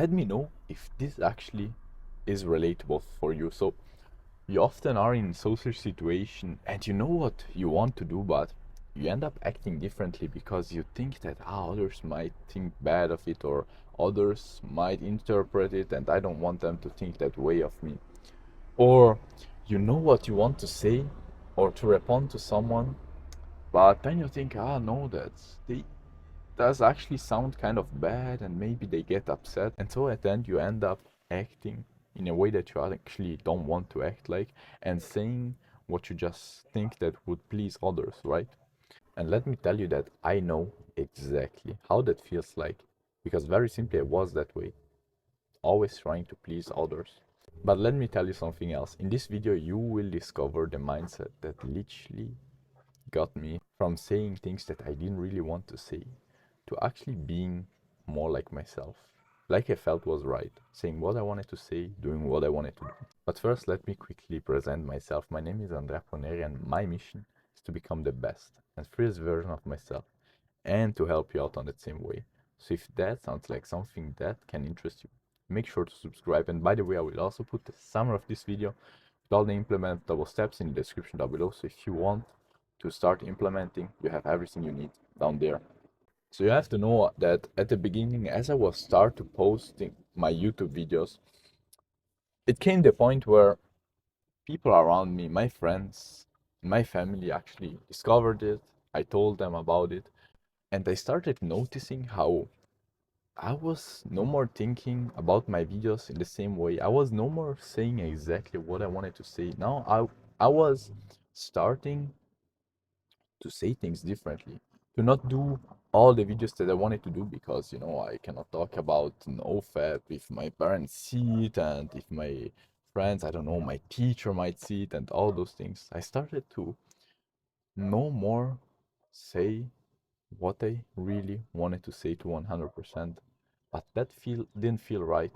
let me know if this actually is relatable for you. So you often are in social situation and you know what you want to do, but you end up acting differently because you think that others might think bad of it, or others might interpret it and I don't want them to think that way of me. Or you know what you want to say or to respond to someone, but then you think, no, they does actually sound kind of bad and maybe they get upset. And so at the end you end up acting in a way that you actually don't want to act like, and saying what you just think that would please others, right? And let me tell you that I know exactly how that feels like, because very simply I was that way, always trying to please others. But let me tell you something else. In this video you will discover the mindset that literally got me from saying things that I didn't really want to say to actually being more like myself. Like I felt was right, saying what I wanted to say, doing what I wanted to do. But first, let me quickly present myself. My name is Andrea Poneri, and my mission is to become the best and freest version of myself and to help you out on that same way. So if that sounds like something that can interest you, make sure to subscribe. And by the way, I will also put the summary of this video with all the implementable steps in the description down below. So if you want to start implementing, you have everything you need down there. So you have to know that at the beginning, as I was start to posting my YouTube videos, it came the point where people around me, my friends, my family actually discovered it. I told them about it, and I started noticing how I was no more thinking about my videos in the same way. I was no more saying exactly what I wanted to say. Now I was starting to say things differently, to not do all the videos that I wanted to do because, I cannot talk about NoFap if my parents see it and if my friends, I don't know, my teacher might see it and all those things. I started to no more say what I really wanted to say to 100%, but that didn't feel right.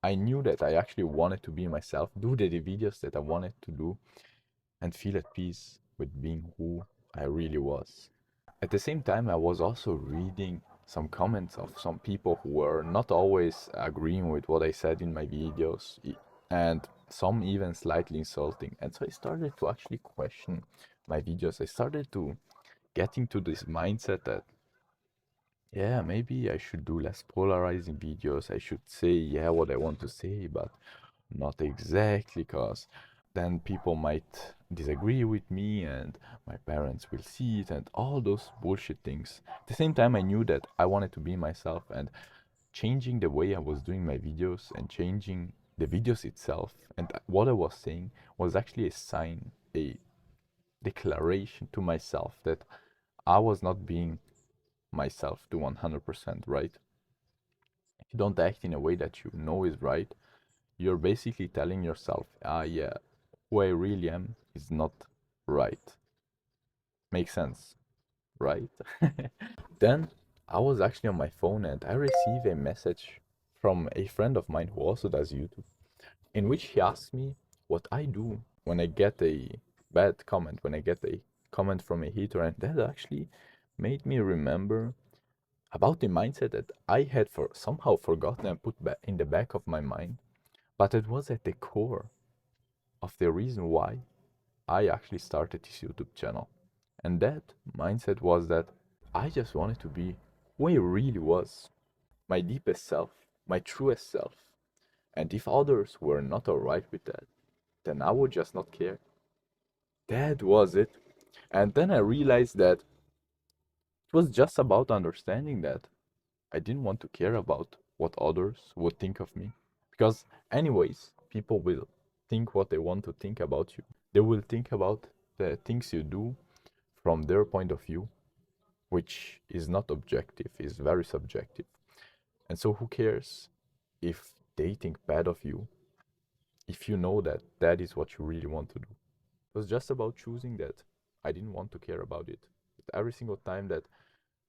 I knew that I actually wanted to be myself, do the videos that I wanted to do, and feel at peace with being who I really was. At the same time, I was also reading some comments of some people who were not always agreeing with what I said in my videos, and some even slightly insulting. And so I started to actually question my videos. I started to get into this mindset that, yeah, maybe I should do less polarizing videos. I should say, yeah, what I want to say, but not exactly, because then people might disagree with me and my parents will see it and all those bullshit things. At the same time, I knew that I wanted to be myself, and changing the way I was doing my videos and changing the videos itself and what I was saying was actually a sign, a declaration to myself that I was not being myself to 100%, right? If you don't act in a way that you know is right, you're basically telling yourself, yeah, who I really am is not right. Makes sense, right? Then I was actually on my phone and I received a message from a friend of mine who also does YouTube, in which he asked me what I do when I get a bad comment, when I get a comment from a hater, and that actually made me remember about the mindset that I had for somehow forgotten and put back in the back of my mind, but it was at the core of the reason why I actually started this YouTube channel. And that mindset was that I just wanted to be who I really was, my deepest self, my truest self. And if others were not alright with that, then I would just not care. That was it. And then I realized that it was just about understanding that I didn't want to care about what others would think of me. Because, anyways, people will think what they want to think about you. They will think about the things you do from their point of view, which is not objective, is very subjective. And so, who cares if they think bad of you if you know that that is what you really want to do? It was just about choosing that I didn't want to care about it. But every single time that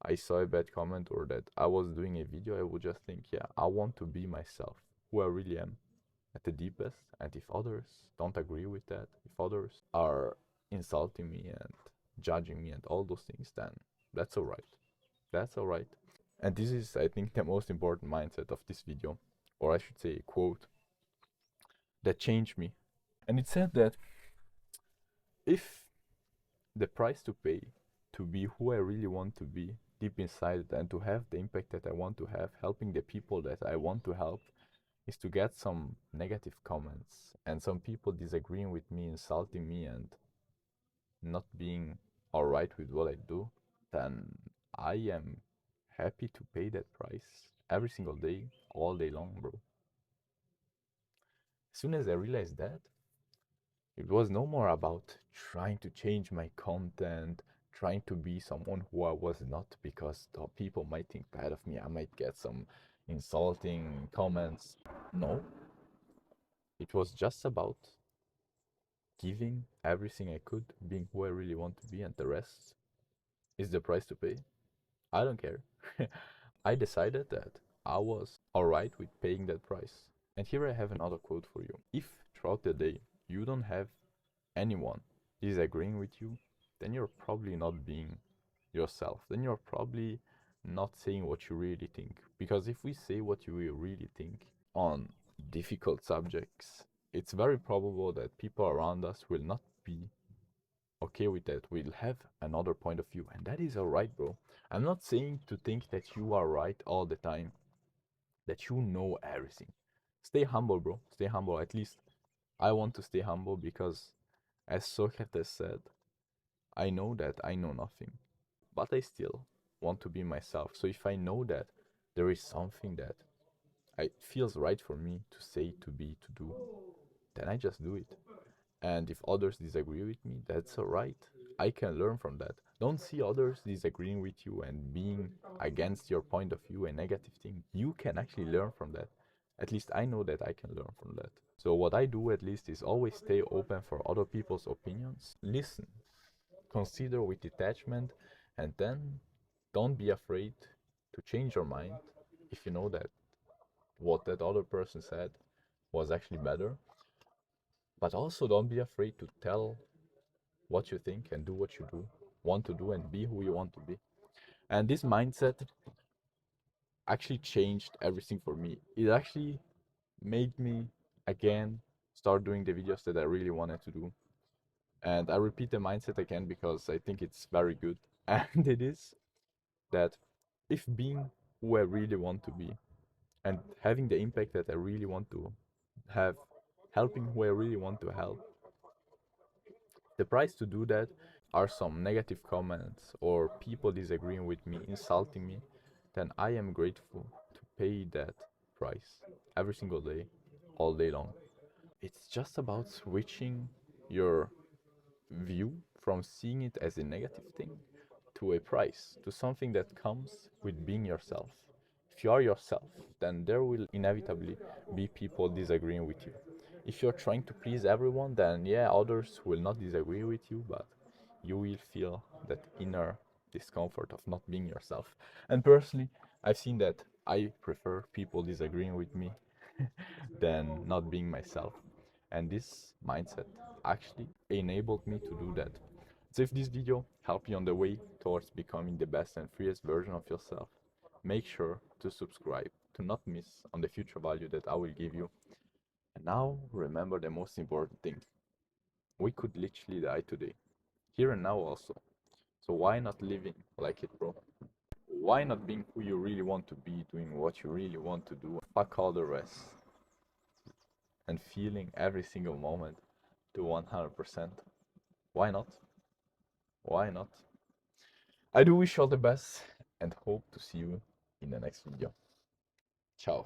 I saw a bad comment or that I was doing a video, I would just think, yeah, I want to be myself, who I really am at the deepest. And if others don't agree with that, if others are insulting me and judging me and all those things, then that's all right. That's all right. And this is, I think, the most important mindset of this video. or I should say a quote, that changed me. And it said that if the price to pay to be who I really want to be deep inside and to have the impact that I want to have, helping the people that I want to help, is to get some negative comments and some people disagreeing with me, insulting me, and not being alright with what I do, then I am happy to pay that price every single day, all day long, bro. As soon as I realized that, it was no more about trying to change my content, trying to be someone who I was not because the people might think bad of me. I might get some insulting comments. No, it was just about giving everything I could, being who I really want to be, and the rest is the price to pay. I don't care. I decided that I was alright with paying that price. And here I have another quote for you. If throughout the day you don't have anyone disagreeing with you, then you're probably not being yourself. Then you're probably not saying what you really think. Because if we say what you really think on difficult subjects, it's very probable that people around us will not be okay with that. We'll have another point of view, and that is alright, bro. I'm not saying to think that you are right all the time, that you know everything. Stay humble, bro. Stay humble. At least I want to stay humble because, as Socrates said, I know that I know nothing, but I still want to be myself. So if I know that there is something that it feels right for me to say, to be, to do, then I just do it. And if others disagree with me, that's alright. I can learn from that. Don't see others disagreeing with you and being against your point of view a negative thing. You can actually learn from that. At least I know that I can learn from that. So what I do at least is always stay open for other people's opinions. Listen, consider with detachment, and then don't be afraid to change your mind if you know that what that other person said was actually better. But also don't be afraid to tell what you think and do what you do, want to do, and be who you want to be. And this mindset actually changed everything for me. It actually made me again start doing the videos that I really wanted to do. And I repeat the mindset again because I think it's very good. And it is that if being who I really want to be and having the impact that I really want to have, helping who I really want to help, the price to do that are some negative comments or people disagreeing with me, insulting me, then I am grateful to pay that price every single day, all day long. It's just about switching your view from seeing it as a negative thing to a price, to something that comes with being yourself. If you are yourself, then there will inevitably be people disagreeing with you. If you're trying to please everyone, then yeah, others will not disagree with you, but you will feel that inner discomfort of not being yourself. And personally, I've seen that I prefer people disagreeing with me than not being myself. And this mindset actually enabled me to do that. So if this video helped you on the way towards becoming the best and freest version of yourself, make sure to subscribe to not miss on the future value that I will give you. And now remember the most important thing. We could literally die today, here and now also. So why not living like it, bro? Why not being who you really want to be, doing what you really want to do? Fuck all the rest. And feeling every single moment to 100%. Why not? Why not? I do wish you all the best and hope to see you in the next video. Ciao.